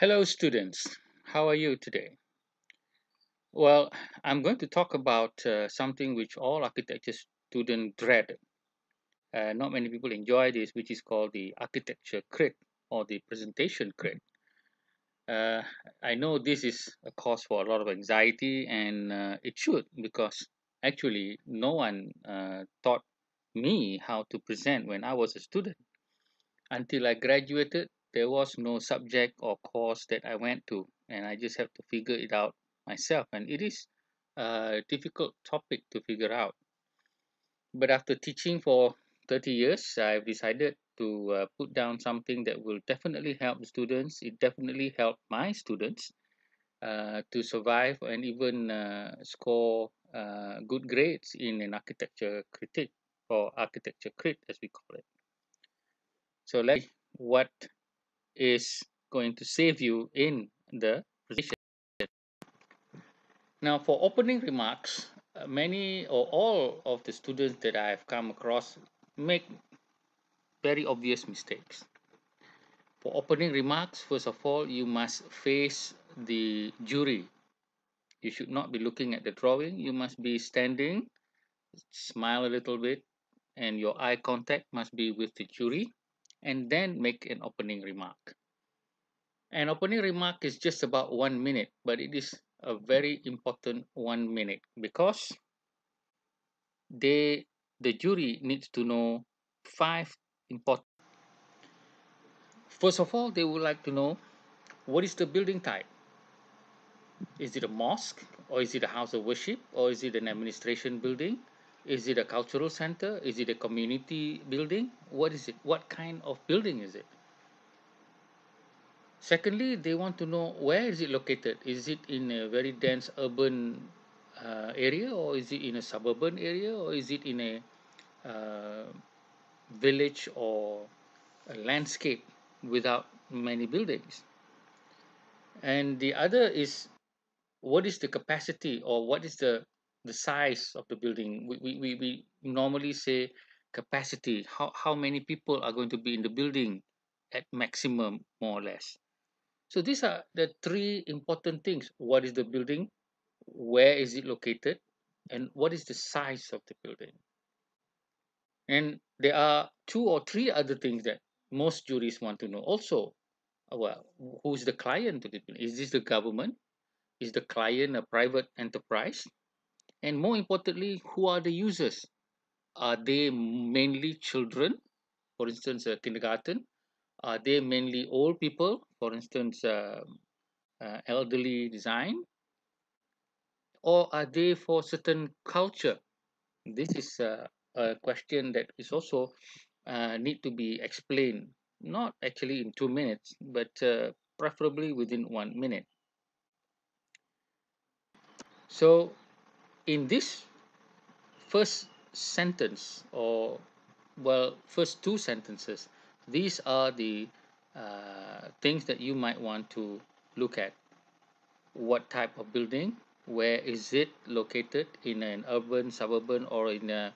Hello, students. How are you today? Well, I'm going to talk about something which all architecture students dread. Not many people enjoy this, which is called the architecture crit or the presentation crit. Uh, I know this is a cause for a lot of anxiety, and it should, because actually no one taught me how to present when I was a student. Until I graduated, there was no subject or course that I went to, and I just have to figure it out myself. And it is a difficult topic to figure out. But after teaching for 30 years, I've decided to put down something that will definitely help the students. It definitely helped my students to survive and even score good grades in an architecture critique or architecture crit, as we call it. So let's see what is going to save you in the presentation. Now, for opening remarks, many or all of the students that I have come across make very obvious mistakes. For opening remarks, first of all, you must face the jury. You should not be looking at the drawing. You must be standing, smile a little bit, and your eye contact must be with the jury, and then make an opening remark. An opening remark is just about 1 minute, but it is a very important 1 minute because they the jury needs to know five important. First of all, they would like to know what is the building type. Is it a mosque, or is it a house of worship, or is it an administration building? Is it a cultural center? Is it a community building? What is it? What kind of building is it? Secondly, they want to know where is it located. Is it in a very dense urban area, or is it in a suburban area, or is it in a uh, village or a landscape without many buildings? And the other is, what is the capacity, or what is the size of the building? We normally say capacity. How many people are going to be in the building at maximum, more or less? So these are the three important things. What is the building? Where is it located? And what is the size of the building? And there are two or three other things that most juries want to know. Also, well, who's the client to the building? Is this the government? Is the client a private enterprise? And more importantly, who are the users? Are they mainly children, for instance, kindergarten? Are they mainly old people, for instance, elderly design? Or are they for certain culture? This is a question that is also need to be explained, not actually in 2 minutes, but preferably within 1 minute. So, in this first sentence, or well, first two sentences, these are the things that you might want to look at. What type of building? Where is it located, in an urban, suburban, or in a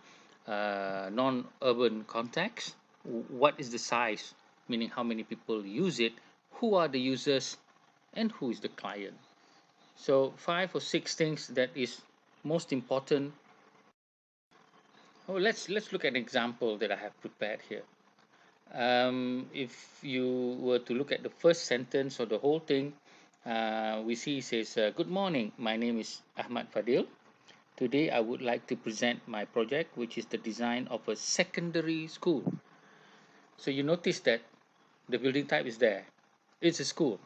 non-urban context? What is the size, meaning how many people use it? Who are the users, and who is the client? So five or six things that is most important. Oh, let's look at an example that I have prepared here. If you were to look at the first sentence or the whole thing, we see it says, "Good morning. My name is Ahmad Fadil. Today, I would like to present my project, which is the design of a secondary school." So you notice that the building type is there. It's a school.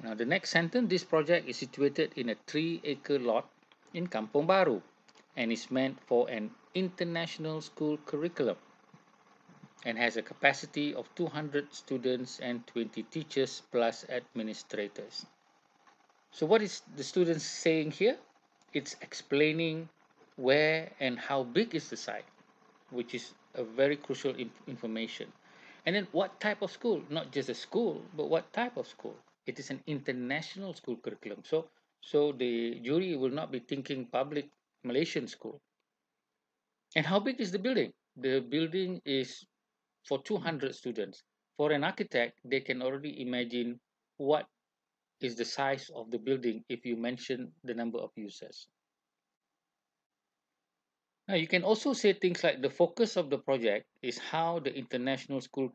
Now, the next sentence: "This project is situated in a 3-acre lot in Kampong Baru and is meant for an international school curriculum and has a capacity of 200 students and 20 teachers plus administrators." So what is the students saying here? It's explaining where and how big is the site, which is a very crucial information. And then what type of school? Not just a school, but what type of school? It is an international school curriculum. So the jury will not be thinking public Malaysian school. And how big is the building? The building is for 200 students. For an architect, they can already imagine what is the size of the building if you mention the number of users. Now, you can also say things like the focus of the project is how the international school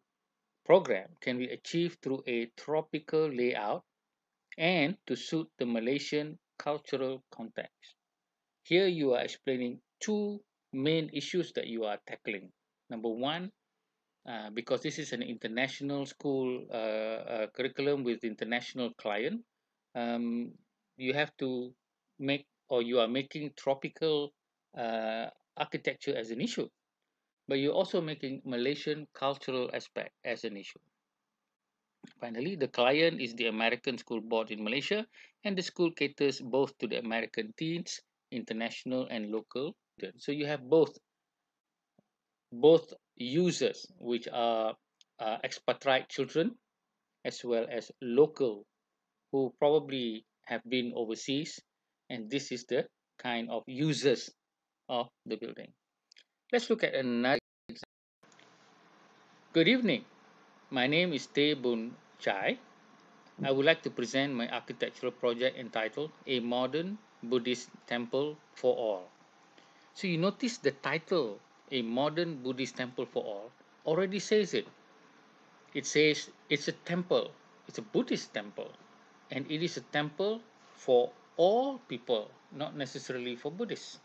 program can be achieved through a tropical layout and to suit the Malaysian cultural context. Here you are explaining two main issues that you are tackling. Number one, because this is an international school curriculum with international client, um, you have to make or you are making tropical uh, architecture as an issue, but you're also making Malaysian cultural aspect as an issue. Finally, the client is the American School Board in Malaysia, and the school caters both to the American teens, international and local. So you have both users, which are expatriate children, as well as local who probably have been overseas, and this is the kind of users of the building. Let's look at another. Good evening. My name is Teh Boon Chai. I would like to present my architectural project entitled A Modern Buddhist Temple for All. So you notice the title, A Modern Buddhist Temple for All, already says it. It says it's a temple, it's a Buddhist temple, and it is a temple for all people, not necessarily for Buddhists,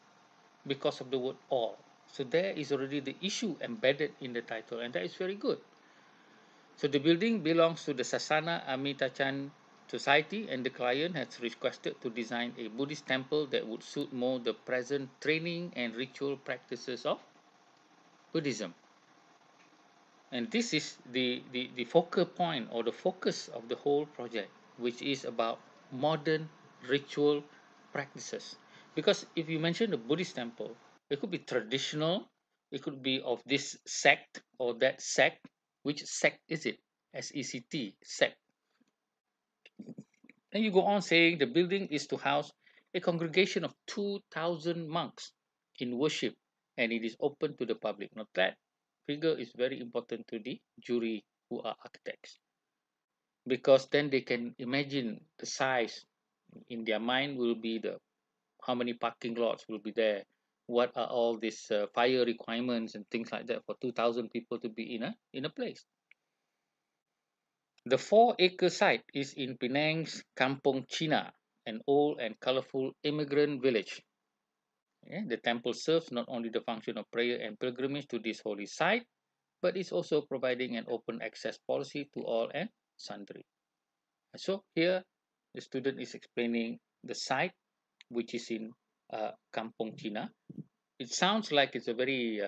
because of the word all. So there is already the issue embedded in the title, and that is very good. So the building belongs to the Sasana Amitabha Society, and the client has requested to design a Buddhist temple that would suit more the present training and ritual practices of Buddhism. And this is the focal point or the focus of the whole project, which is about modern ritual practices. Because if you mention the Buddhist temple, it could be traditional, it could be of this sect or that sect. Which sect is it? SECT, sect. Then you go on saying the building is to house a congregation of 2,000 monks in worship, and it is open to the public. Now that figure is very important to the jury who are architects, because then they can imagine the size in their mind will be the how many parking lots will be there, what are all these fire requirements and things like that for 2,000 people to be in a place. The 4-acre site is in Penang's Kampong China, an old and colorful immigrant village. The temple serves not only the function of prayer and pilgrimage to this holy site, but is also providing an open access policy to all and sundry. So here, the student is explaining the site, which is in Kampong China. It sounds like it's a very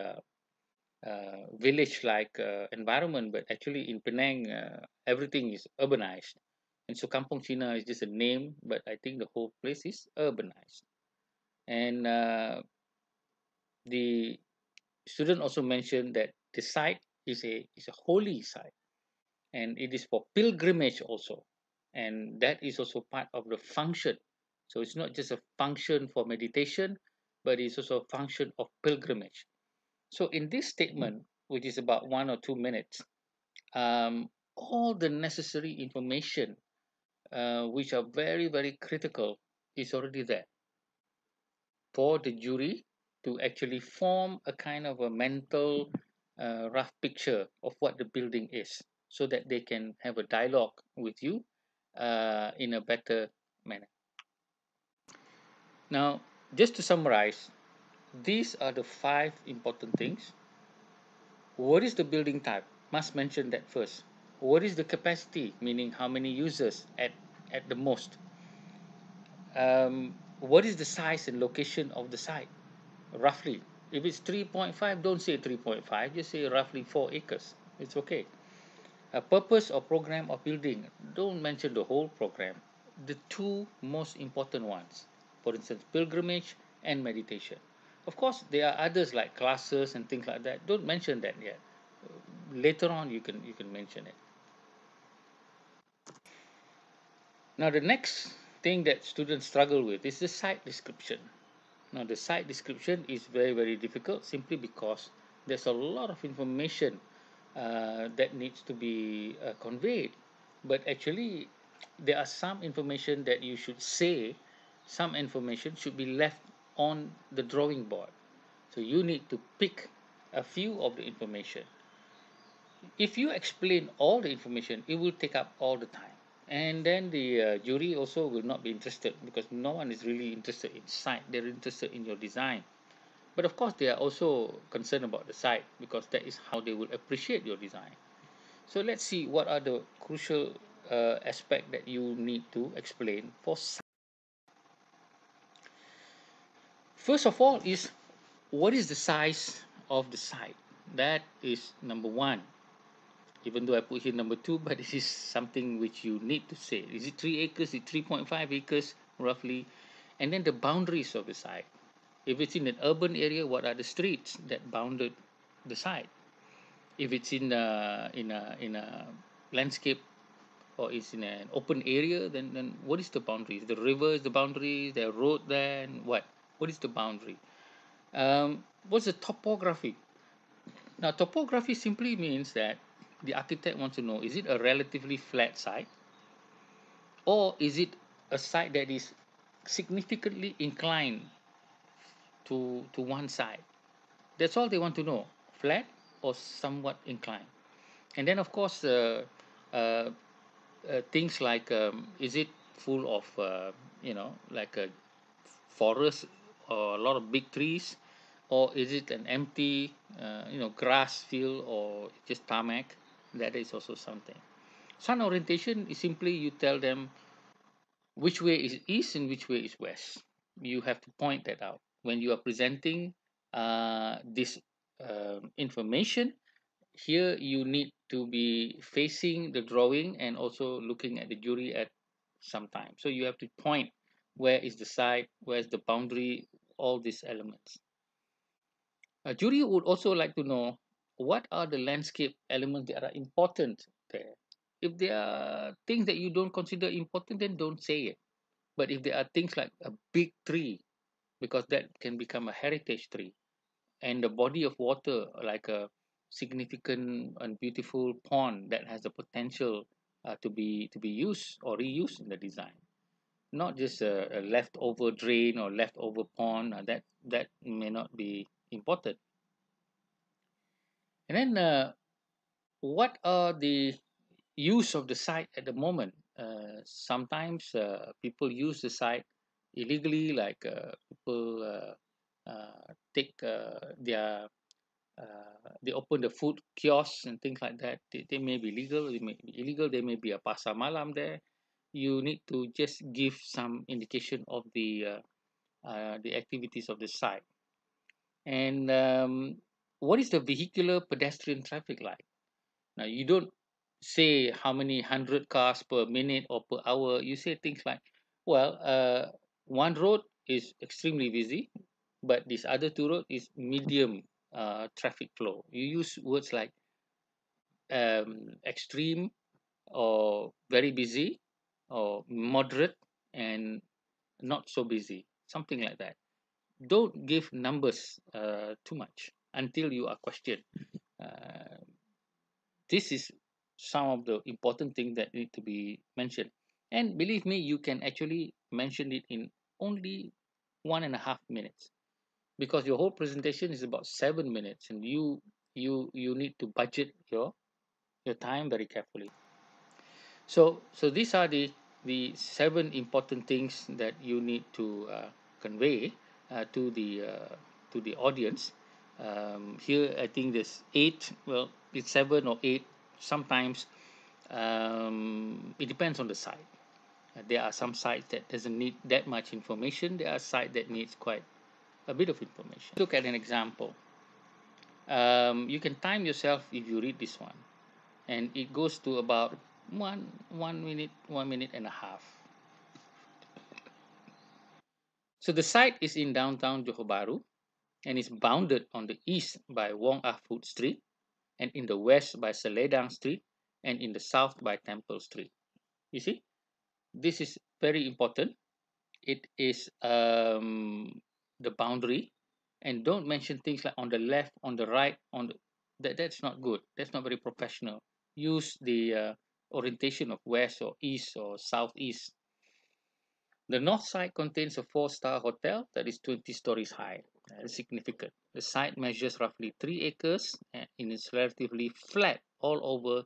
village-like environment, but actually in Penang, everything is urbanized. And so Kampong China is just a name, but I think the whole place is urbanized. And the student also mentioned that the site is a holy site, and it is for pilgrimage also, and that is also part of the function. So it's not just a function for meditation, but it's also a function of pilgrimage. So in this statement, which is about 1 or 2 minutes, all the necessary information, which are very, very critical, is already there for the jury to actually form a kind of a mental rough picture of what the building is, so that they can have a dialogue with you in a better manner. Now, just to summarize, these are the 5 important things. What is the building type? Must mention that first. What is the capacity, meaning how many users at the most? What is the size and location of the site, roughly? If it's 3.5, don't say 3.5, just say roughly 4 acres. It's okay. A purpose or program of building, don't mention the whole program. The two most important ones, for instance, pilgrimage and meditation. Of course, there are others like classes and things like that. Don't mention that yet. Later on, you can mention it. Now, the next thing that students struggle with is the site description. Now, the site description is very, very difficult simply because there's a lot of information that needs to be conveyed. But actually, there are some information that you should say, some information should be left on the drawing board. So you need to pick a few of the information. If you explain all the information, it will take up all the time. And then the jury also will not be interested because no one is really interested in site. They're interested in your design. But of course, they are also concerned about the site because that is how they will appreciate your design. So let's see what are the crucial aspect that you need to explain for site. First of all is what is the size of the site? That is number one. Even though I put here number two, but this is something which you need to say. Is it 3 acres? Is it 3.5 acres roughly? And then the boundaries of the site. If it's in an urban area, what are the streets that bounded the site? If it's in a landscape or it's in an open area, then what is the boundaries? The river is the boundary, the road there, and what? What is the boundary? What's the topography? Now, topography simply means that the architect wants to know, is it a relatively flat site or is it a site that is significantly inclined to one side? That's all they want to know, flat or somewhat inclined. And then, of course, uh, things like is it full of, like a forest or a lot of big trees, or is it an empty, grass field or just tarmac? That is also something. Sun orientation is simply you tell them which way is east and which way is west. You have to point that out when you are presenting this information. Here you need to be facing the drawing and also looking at the jury at some time. So you have to point where is the side, where's the boundary, all these elements. A jury would also like to know what are the landscape elements that are important there. If there are things that you don't consider important, then don't say it. But if there are things like a big tree, because that can become a heritage tree, and the body of water like a significant and beautiful pond that has the potential to be used or reused in the design, not just a leftover drain or leftover pond, that may not be important. And then what are the use of the site at the moment? Sometimes people use the site illegally, like people take their they open the food kiosks and things like that. They may be legal, they may be illegal, there may be a pasar malam there. You need to just give some indication of the activities of the site. And what is the vehicular pedestrian traffic like? Now, you don't say how many hundred cars per minute or per hour. You say things like, well, one road is extremely busy, but this other two road is medium traffic flow. You use words like extreme or very busy or moderate and not so busy, something like that. Don't give numbers too much until you are questioned. Uh, this is some of the important things that need to be mentioned. And believe me, you can actually mention it in only 1.5 minutes because your whole presentation is about 7 minutes, and you need to budget your time very carefully. So these are the seven important things that you need to convey to the audience. Here, I think there's eight. Well, it's 7 or 8. Sometimes it depends on the site. There are some sites that doesn't need that much information. There are sites that needs quite a bit of information. Look at an example. You can time yourself if you read this one, and it goes to about 1 minute, 1 minute and a half. So the site is in downtown Johor Bahru and is bounded on the east by Wong Ah Food Street, and in the west by Seledang Street, and in the south by Temple Street. You see, this is very important. It is the boundary, and don't mention things like on the left, on the right, that's not good. That's not very professional. Use orientation of west or east or southeast. The north side contains a four-star hotel that is 20 stories high. That is significant. The site measures roughly 3 acres and is relatively flat all over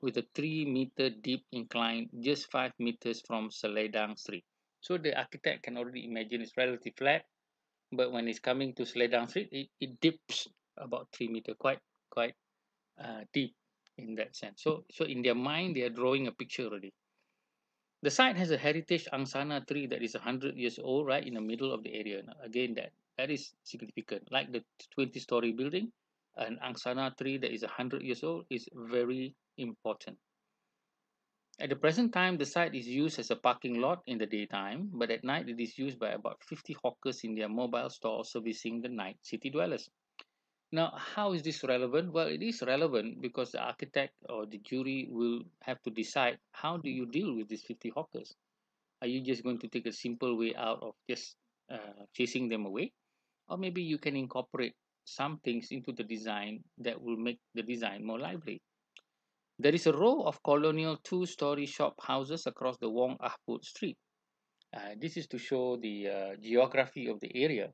with a 3-meter deep incline just 5 meters from Seledang Street. So the architect can already imagine it's relatively flat, but when it's coming to Seledang Street, it dips about 3 meter, quite deep in that sense. So in their mind, they are drawing a picture already. The site has a heritage angsana tree that is 100 years old, right in the middle of the area. Now, again, that is significant. Like the 20-story building, an angsana tree that is 100 years old is very important. At the present time, the site is used as a parking lot in the daytime, but at night it is used by about 50 hawkers in their mobile store servicing the night city dwellers. Now, how is this relevant? Well, it is relevant because the architect or the jury will have to decide how do you deal with these 50 hawkers. Are you just going to take a simple way out of just chasing them away? Or maybe you can incorporate some things into the design that will make the design more lively. There is a row of colonial two-story shop houses across the Wong Ahput Street. This is to show the geography of the area.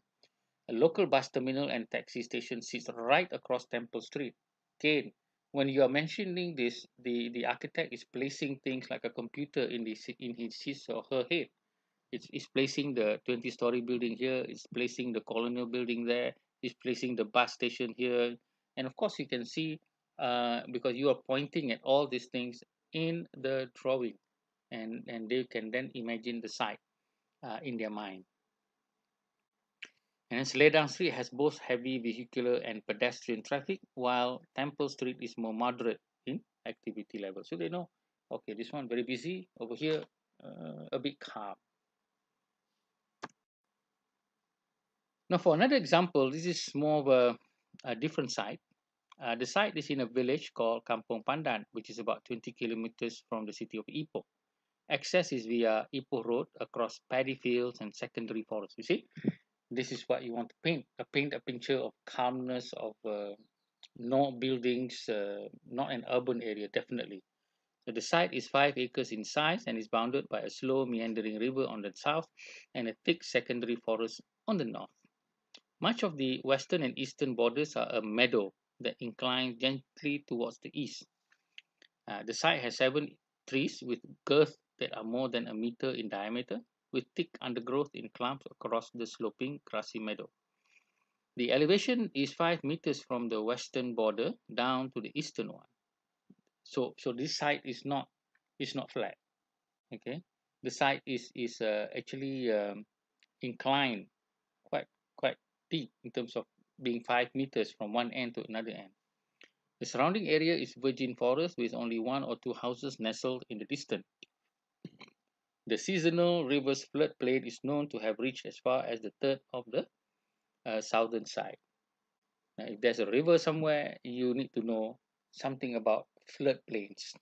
A local bus terminal and taxi station sits right across Temple Street. Again, when you are mentioning this, the architect is placing things like a computer in his or her head. It's placing the 20-story building here, it's placing the colonial building there, it's placing the bus station here. And of course, you can see because you are pointing at all these things in the drawing, and they can then imagine the site in their mind. And Seledang Street has both heavy vehicular and pedestrian traffic, while Temple Street is more moderate in activity level. So they know, okay, this one very busy, over here a bit calm. Now, for another example, this is more of a different site. The site is in a village called Kampung Pandan, which is about 20 kilometers from the city of Ipoh. Access is via Ipoh Road across paddy fields and secondary forests. You see, this is what you want to paint. Paint a picture of calmness, of no buildings, not an urban area, definitely. So the site is 5 acres in size and is bounded by a slow meandering river on the south and a thick secondary forest on the north. Much of the western and eastern borders are a meadow that inclines gently towards the east. The site has 7 trees with girths that are more than a meter in diameter, with thick undergrowth in clumps across the sloping grassy meadow. The elevation is 5 meters from the western border down to the eastern one. So this site is not flat. Okay, the site is actually inclined quite deep in terms of being 5 meters from one end to another end. The surrounding area is virgin forest with only one or two houses nestled in the distance. The seasonal river's floodplain is known to have reached as far as the third of the southern side. Now, if there's a river somewhere, you need to know something about floodplains.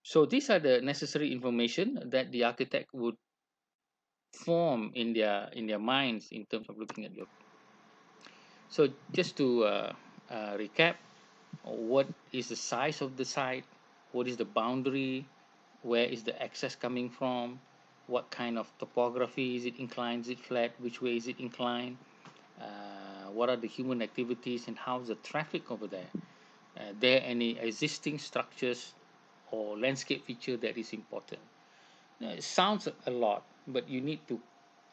So these are the necessary information that the architect would form in their minds in terms of looking at your. So just to recap, what is the size of the site, what is the boundary, where is the access coming from, what kind of topography, is it inclined, is it flat, which way is it inclined, what are the human activities, and how's the traffic over there. There any existing structures or landscape feature that is important. It sounds a lot, but you need to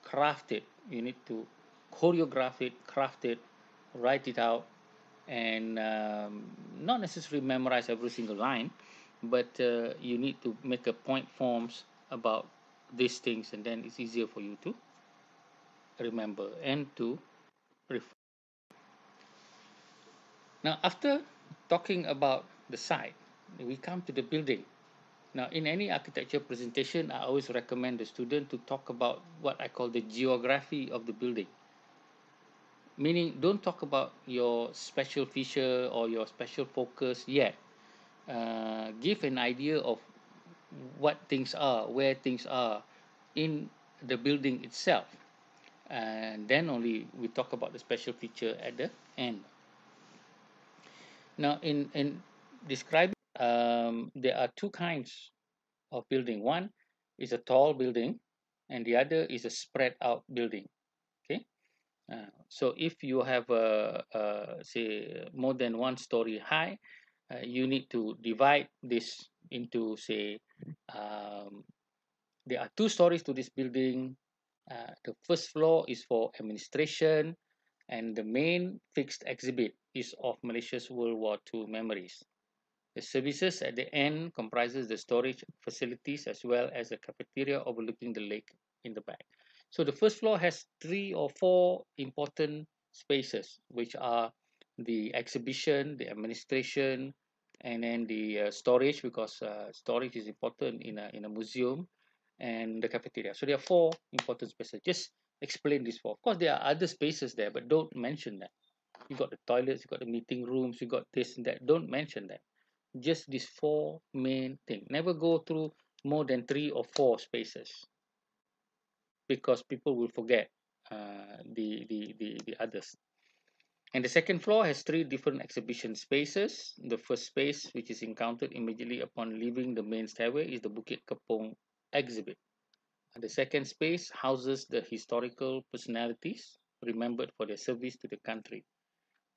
craft it, you need to choreograph it, craft it, write it out, and not necessarily memorize every single line, but you need to make a point forms about these things, and then it's easier for you to remember and to refer. Now, after talking about the site, we come to the building. Now, in any architecture presentation, I always recommend the student to talk about what I call the geography of the building. Meaning, don't talk about your special feature or your special focus yet. Give an idea of what things are, where things are in the building itself. And then only we talk about the special feature at the end. Now, in describing there are two kinds of building. One is a tall building, and the other is a spread out building. Okay, so if you have say more than one story high, you need to divide this into say um, there are two stories to this building. The first floor is for administration, and the main fixed exhibit is of Malaysia's World War II memories. The services at the end comprises the storage facilities as well as a cafeteria overlooking the lake in the back. So the first floor has three or four important spaces, which are the exhibition, the administration, and then the storage, because storage is important in a museum, and the cafeteria. So there are four important spaces. Just explain this four. Of course, there are other spaces there, but don't mention that. You got the toilets, you got the meeting rooms, you got this and that. Don't mention that. Just these four main things. Never go through more than three or four spaces, because people will forget the others. And the second floor has three different exhibition spaces. The first space, which is encountered immediately upon leaving the main stairway, is the Bukit Kepong exhibit. And the second space houses the historical personalities remembered for their service to the country.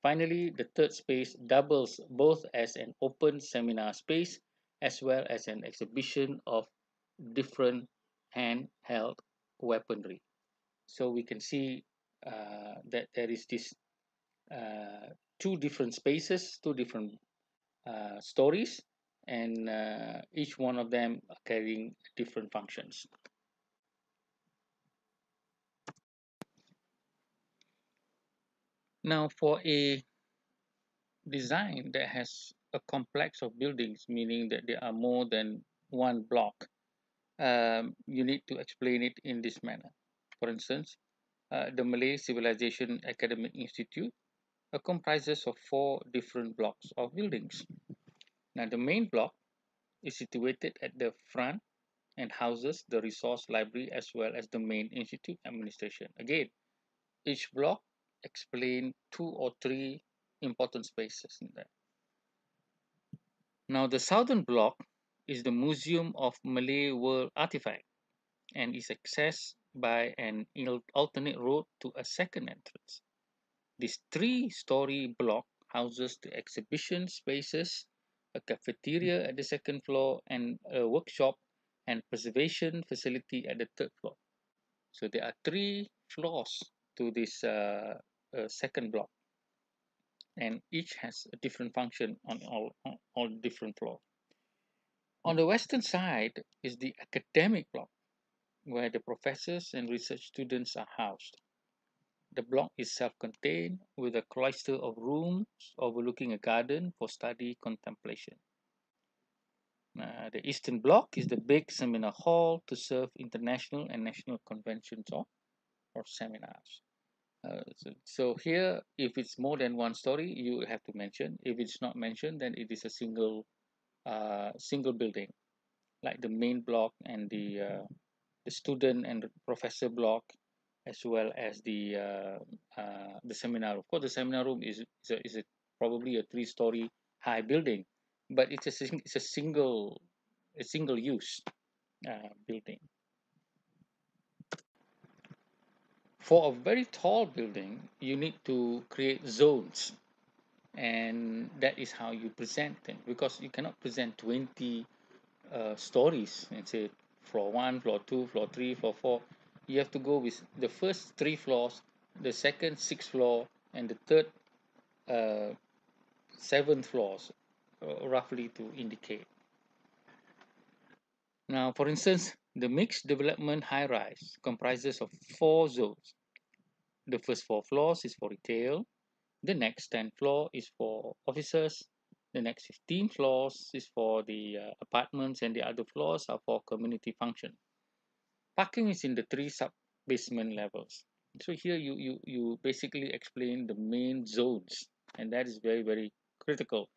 Finally, the third space doubles both as an open seminar space as well as an exhibition of different handheld weaponry. So we can see that there is this two different spaces, two different stories, and each one of them are carrying different functions. Now, for a design that has a complex of buildings, meaning that there are more than one block, you need to explain it in this manner. For instance, the Malay Civilization Academic Institute comprises of four different blocks of buildings. Now, the main block is situated at the front and houses the resource library as well as the main institute administration. Again, each block explain two or three important spaces in there. Now, the southern block is the Museum of Malay World Artifact and is accessed by an alternate road to a second entrance. This three-story block houses the exhibition spaces, a cafeteria at the second floor, and a workshop and preservation facility at the third floor. So there are three floors to this second block, and each has a different function on all different floors. On the western side is the academic block, where the professors and research students are housed. The block is self-contained with a cloister of rooms overlooking a garden for study contemplation. The eastern block is the big seminar hall to serve international and national conventions or seminars. So here, if it's more than one story, you have to mention. If it's not mentioned, then it is a single building, like the main block and the student and the professor block, as well as the seminar. Of course, the seminar room is probably a three-story high building, but it's a single use building. For a very tall building, you need to create zones, and that is how you present them, because you cannot present 20 stories and say floor one, floor two, floor three, floor four. You have to go with the first three floors, the second sixth floor, and the third uh, seventh floors, roughly to indicate. Now, for instance, the mixed development high rise comprises of four zones. The first four floors is for retail, the next 10 floor is for offices, the next 15 floors is for the apartments, and the other floors are for community function. Parking is in the three sub-basement levels. So here you basically explain the main zones, and that is very, very critical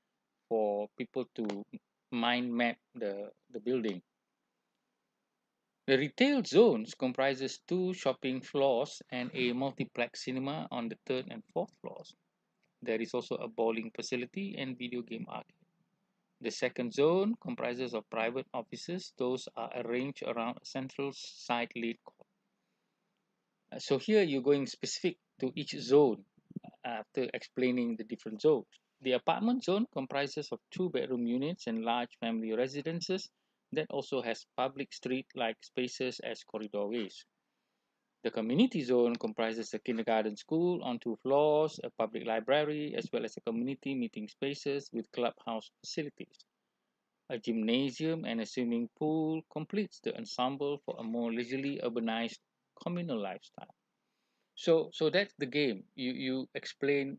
for people to mind map the building. The retail zones comprises two shopping floors and a multiplex cinema on the third and fourth floors. There is also a bowling facility and video game arcade. The second zone comprises of private offices. Those are arranged around a central site-lead court. So here you're going specific to each zone after explaining the different zones. The apartment zone comprises of two-bedroom units and large family residences that also has public street-like spaces as corridorways. The community zone comprises a kindergarten school on two floors, a public library, as well as a community meeting spaces with clubhouse facilities. A gymnasium and a swimming pool completes the ensemble for a more leisurely urbanized communal lifestyle. So that's the game. You explain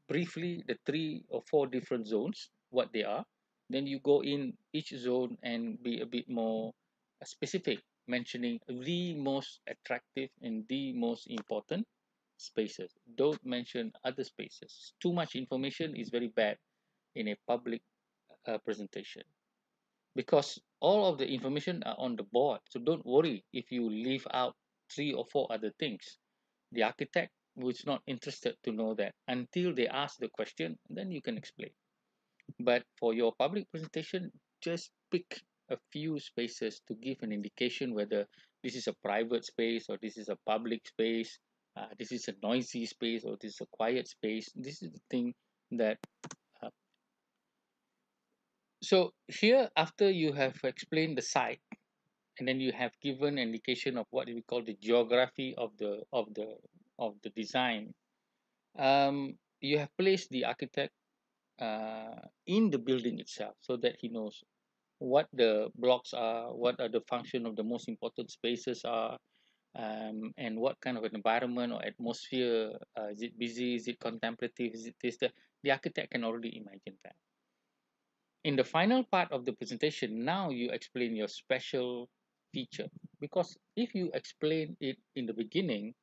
briefly the three or four different zones, what they are. Then you go in each zone and be a bit more specific, mentioning the most attractive and the most important spaces. Don't mention other spaces. Too much information is very bad in a public presentation because all of the information are on the board. So don't worry if you leave out three or four other things. The architect was not interested to know that until they ask the question, then you can explain. But for your public presentation, just pick a few spaces to give an indication whether this is a private space or this is a public space, this is a noisy space or this is a quiet space. This is the thing that. Uh, so here, after you have explained the site, and then you have given indication of what we call the geography of the design. You have placed the architect in the building itself so that he knows what the blocks are, what are the function of the most important spaces are, and what kind of an environment or atmosphere. Is it busy? Is it contemplative? Is it this? The architect can already imagine that. In the final part of the presentation, now you explain your special feature because if you explain it in the beginning,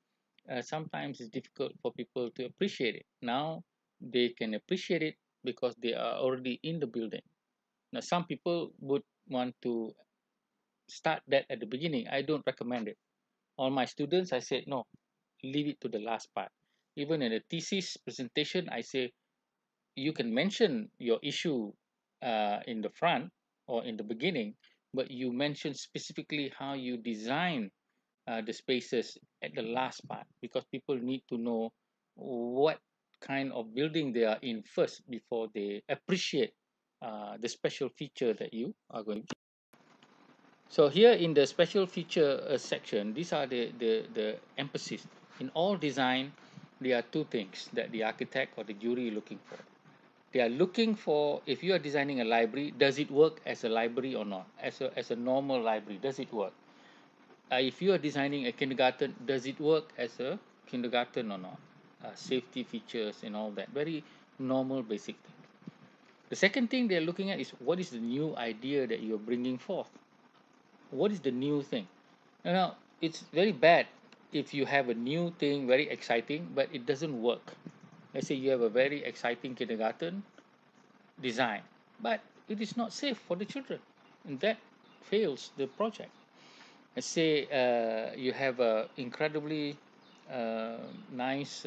sometimes it's difficult for people to appreciate it. Now they can appreciate it because they are already in the building. Now, some people would want to start that at the beginning. I don't recommend it. All my students, I said, no, leave it to the last part. Even in a thesis presentation, I say, you can mention your issue in the front or in the beginning, but you mention specifically how you design the spaces at the last part because people need to know what kind of building they are in first before they appreciate the special feature that you are going to. So here in the special feature section, these are the emphasis. In all design, there are two things that the architect or the jury is looking for. They are looking for, if you are designing a library, does it work as a library or not? As a normal library, does it work? If you are designing a kindergarten, does it work as a kindergarten or not? Safety features and all that. Very normal, basic thing. The second thing they're looking at is what is the new idea that you're bringing forth? What is the new thing? Now, it's very bad if you have a new thing, very exciting, but it doesn't work. Let's say you have a very exciting kindergarten design, but it is not safe for the children, and that fails the project. Let's say you have a incredibly uh, nice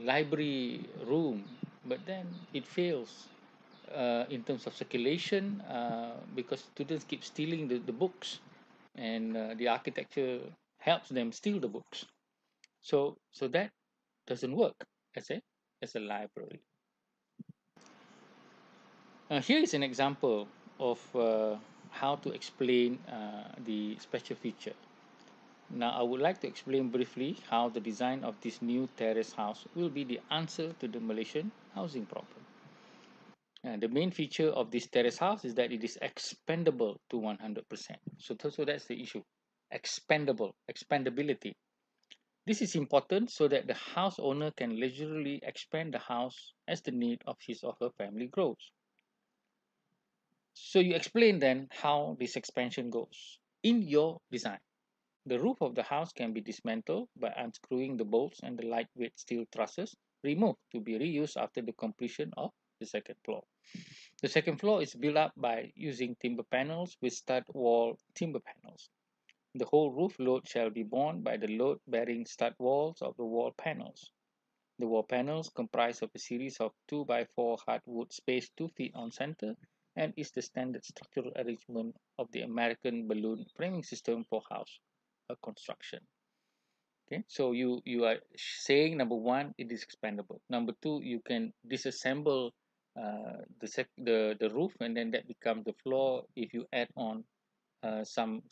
library room, but then it fails in terms of circulation because students keep stealing the books, and the architecture helps them steal the books. So that doesn't work as a library. Here is an example of how to explain the special feature. Now, I would like to explain briefly how the design of this new terrace house will be the answer to the Malaysian housing problem. The main feature of this terrace house is that it is expandable to 100%. So that's the issue. Expandability. This is important so that the house owner can leisurely expand the house as the need of his or her family grows. So you explain then how this expansion goes. In your design, the roof of the house can be dismantled by unscrewing the bolts and the lightweight steel trusses removed to be reused after the completion of the second floor. The second floor is built up by using timber panels with stud wall timber panels. The whole roof load shall be borne by the load bearing stud walls of the wall panels. The wall panels comprise of a series of 2 by 4 hardwood spaced 2 feet on center and is the standard structural arrangement of the American balloon framing system for house construction. Okay, so you are saying number one, it is expandable. Number two, you can disassemble the roof, and then that becomes the floor if you add on some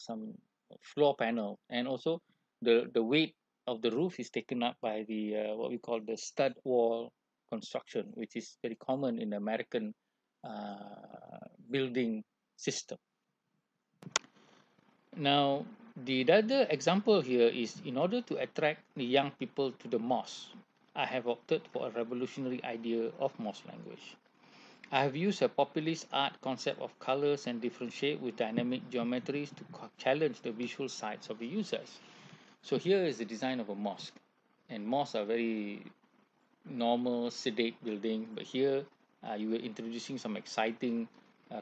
floor panel, and also the weight of the roof is taken up by the what we call the stud wall construction, which is very common in the American building system. Now, the other example here is in order to attract the young people to the mosque, I have opted for a revolutionary idea of mosque language. I have used a populist art concept of colors and different shapes with dynamic geometries to challenge the visual sights of the users. So here is the design of a mosque. And mosques are very normal, sedate building, but here you are introducing some exciting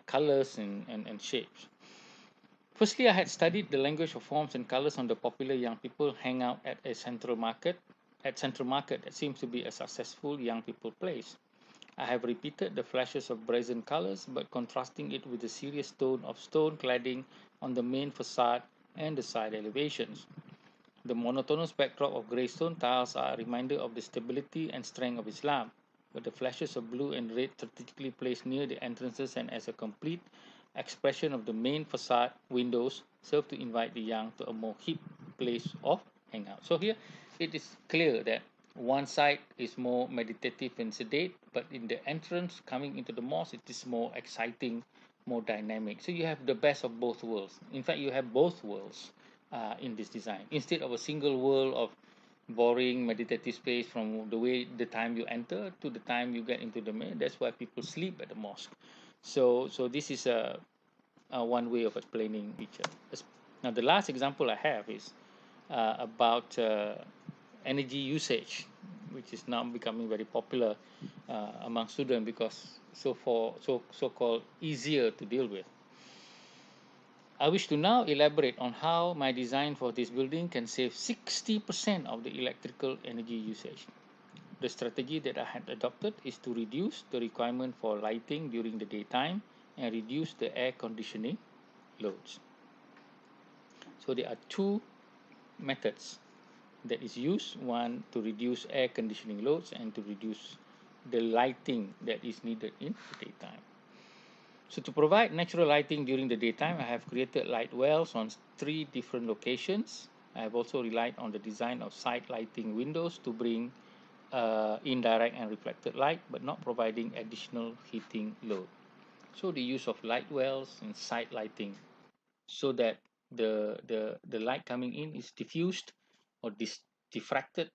colors and shapes. Firstly, I had studied the language of forms and colors on the popular young people hang out at a central market. At Central Market, that seems to be a successful young people place. I have repeated the flashes of brazen colors, but contrasting it with the serious tone of stone cladding on the main facade and the side elevations. The monotonous backdrop of grey stone tiles are a reminder of the stability and strength of Islam, but the flashes of blue and red strategically placed near the entrances and as a complete expression of the main facade windows serve to invite the young to a more hip place of hangout. So here it is clear that one side is more meditative and sedate, but in the entrance coming into the mosque, it is more exciting, more dynamic. So you have the best of both worlds. In fact, you have both worlds in this design. Instead of a single world of boring meditative space from the time you enter to the time you get into the main, that's why people sleep at the mosque. So this is a one way of explaining feature. Now the last example I have is about energy usage, which is now becoming very popular among students because so called easier to deal with. I wish to now elaborate on how my design for this building can save 60% of the electrical energy usage. The strategy that I had adopted is to reduce the requirement for lighting during the daytime and reduce the air conditioning loads. So there are two methods that is used, one to reduce air conditioning loads and to reduce the lighting that is needed in the daytime. So to provide natural lighting during the daytime, I have created light wells on 3 different locations. I have also relied on the design of side lighting windows to bring indirect and reflected light, but not providing additional heating load. So the use of light wells and side lighting so that the light coming in is diffused or diffracted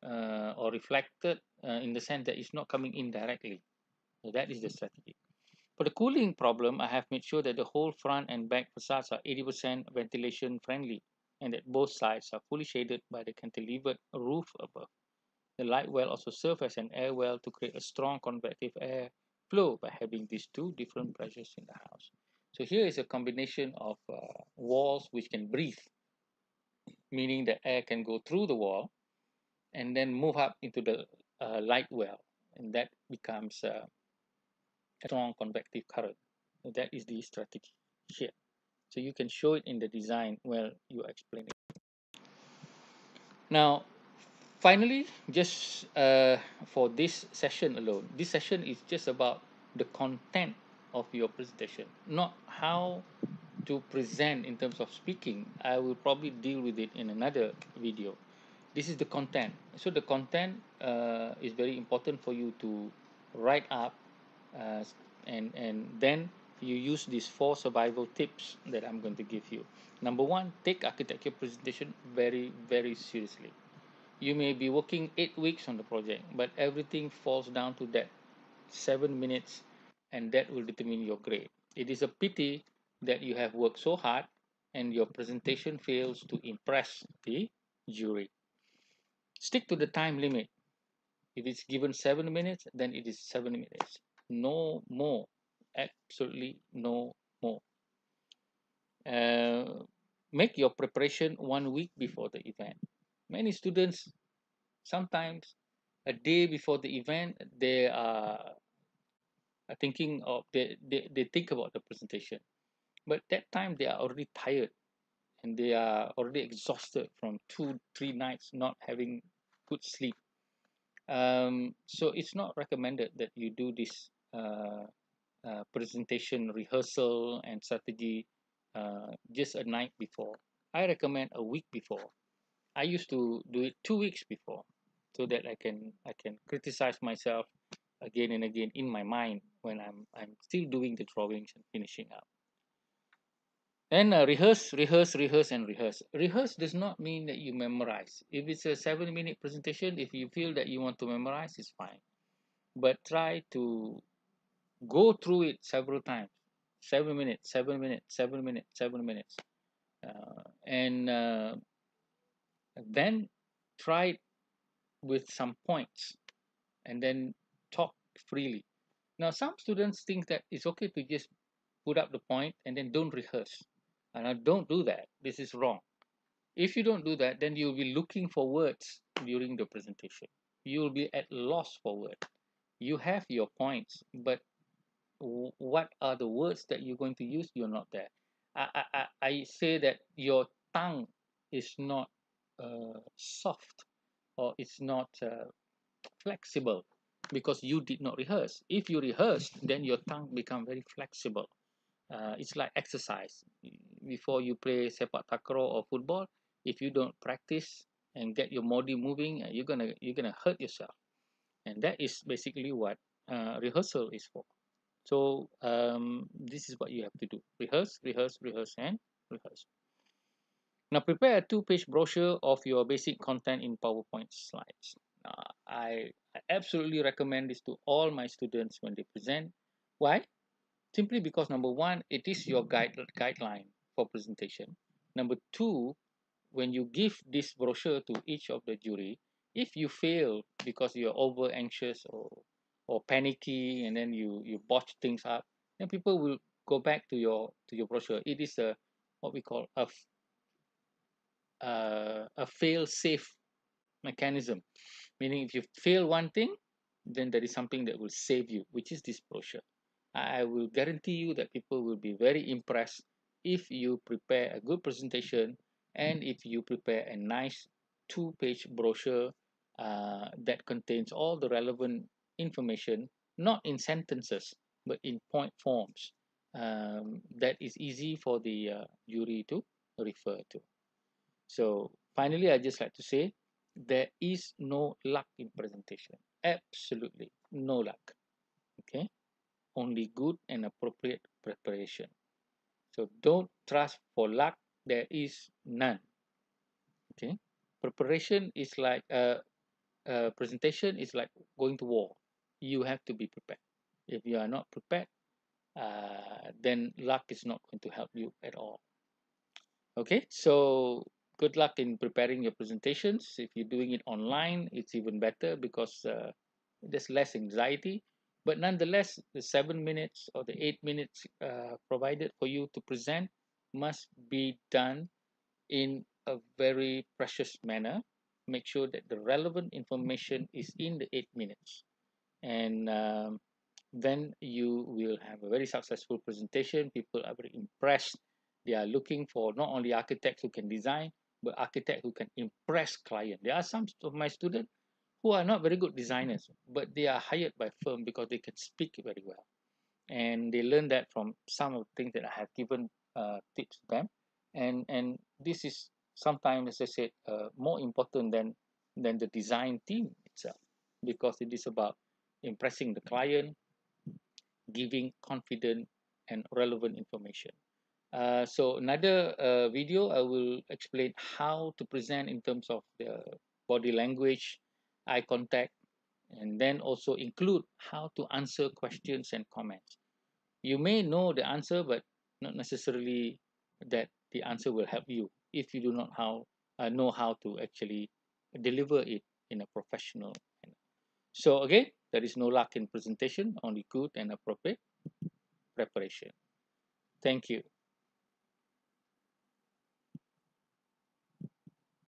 or reflected in the sense that it's not coming in directly. So that is the strategy. For the cooling problem, I have made sure that the whole front and back facades are 80% ventilation friendly and that both sides are fully shaded by the cantilevered roof above. The light well also serves as an air well to create a strong convective air flow by having these two different pressures in the house. So here is a combination of walls which can breathe, meaning the air can go through the wall and then move up into the light well, and that becomes a strong convective current. So that is the strategy here. So you can show it in the design where you explain it. Now, finally, just for this session alone, this session is just about the content of your presentation, not how to present in terms of speaking. I will probably deal with it in another video. This is the content. So the content is very important for you to write up, uh, and then you use these 4 survival tips that I'm going to give you. Number one, take architecture presentation very seriously. You may be working 8 weeks on the project, but everything falls down to that 7 minutes, and that will determine your grade. It is a pity that you have worked so hard and your presentation fails to impress the jury. Stick to the time limit. If it's given 7 minutes, then it is 7 minutes. No more. Absolutely no more. Uh, make your preparation 1 week before the event. Many students sometimes A day before the event, they are thinking of they think about the presentation, but that time they are already tired and they are already exhausted from 2 3 nights not having good sleep. So it's not recommended that you do this presentation rehearsal and strategy just a night before. I recommend a week before. I used to do it 2 weeks before, so that I can criticize myself again and again in my mind when I'm still doing the drawings and finishing up. And rehearse, and rehearse. Rehearse does not mean that you memorize. If it's a 7 minute presentation, if you feel that you want to memorize, it's fine. But try to go through it several times. 7 minutes, 7 minutes, 7 minutes, 7 minutes. And then try it with some points and then talk freely. Now, some students think that it's okay to just put up the point and then don't rehearse. And I don't do that. This is wrong. If you don't do that, then you'll be looking for words during the presentation. You'll be at loss for words. You have your points, but what are the words that you're going to use? You're not there. I say that your tongue is not soft, or it's not flexible, because you did not rehearse. If you rehearse, then your tongue become very flexible. It's like exercise. Before you play sepak takraw or football, if you don't practice and get your body moving, you're gonna hurt yourself. And that is basically what rehearsal is for. So this is what you have to do: rehearse, rehearse, rehearse, and rehearse. Now prepare a two-page brochure of your basic content in PowerPoint slides. I absolutely recommend this to all my students when they present. Why? Simply because number one, it is your guideline for presentation. Number two, when you give this brochure to each of the jury, if you fail because you're over anxious or panicky, and then you botch things up, then people will go back to your brochure. It is a what we call a fail safe mechanism, meaning if you fail one thing, then there is something that will save you, which is this brochure. I will guarantee you that people will be very impressed if you prepare a good presentation and if you prepare a nice two-page brochure that contains all the relevant information, not in sentences, but in point forms, that is easy for the jury to refer to. So finally, I just like to say there is no luck in presentation. Absolutely no luck. Okay, only good and appropriate preparation. So don't trust for luck. There is none. Okay, preparation is like presentation is like going to war. You have to be prepared. If you are not prepared, then luck is not going to help you at all. Okay, so good luck in preparing your presentations. If you're doing it online, it's even better because there's less anxiety. But nonetheless, the 7 minutes or the 8 minutes provided for you to present must be done in a very precious manner. Make sure that the relevant information is in the 8 minutes, and then you will have a very successful presentation. People are very impressed. They are looking for not only architects who can design, but architects who can impress client. There are some of my students who are not very good designers, but they are hired by firm because they can speak very well, and they learn that from some of the things that I have given tips to them. And this is sometimes, as I said, more important than the design team itself, because it is about impressing the client, giving confident and relevant information. So another video, I will explain how to present in terms of the body language, eye contact, and then also include how to answer questions and comments. You may know the answer, but not necessarily that the answer will help you if you do not know how to actually deliver it in a professional manner. So again, there is no luck in presentation, only good and appropriate preparation. Thank you.